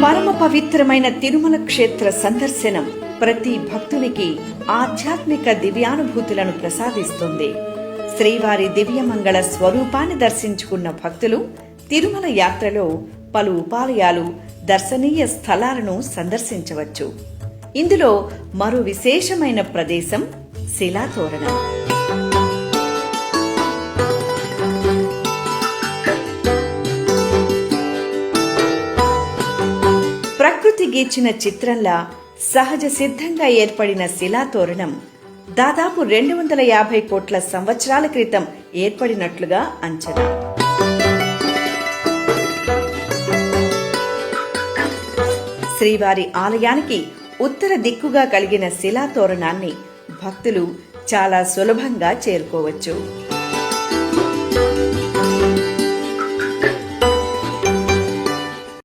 పరమ పవిత్రమైన తిరుమల క్షేత్ర సందర్శనం ప్రతి భక్తునికి ఆధ్యాత్మిక దివ్యానుభూతులను ప్రసాదిస్తుంది. శ్రీవారి దివ్యమంగళ స్వరూపాన్ని దర్శించుకున్న భక్తులు తిరుమల యాత్రలో పలు ఉపాలయాలు, దర్శనీయ స్థలాలను సందర్శించవచ్చు. ఇందులో మరో విశేషమైన ప్రదేశం శిలాతోరణం. ప్రకృతి గీచిన చిత్రంలా సహజ సిద్ధంగా ఏర్పడిన శిలాతోరణం దాదాపు 250 కోట్ల సంవత్సరాల క్రితం ఏర్పడినట్లుగా అంచనా. శ్రీవారి ఆలయానికి ఉత్తర దిక్కుగా కలిగిన శిలాతోరణాన్ని భక్తులు చాలా సులభంగా చేరుకోవచ్చు.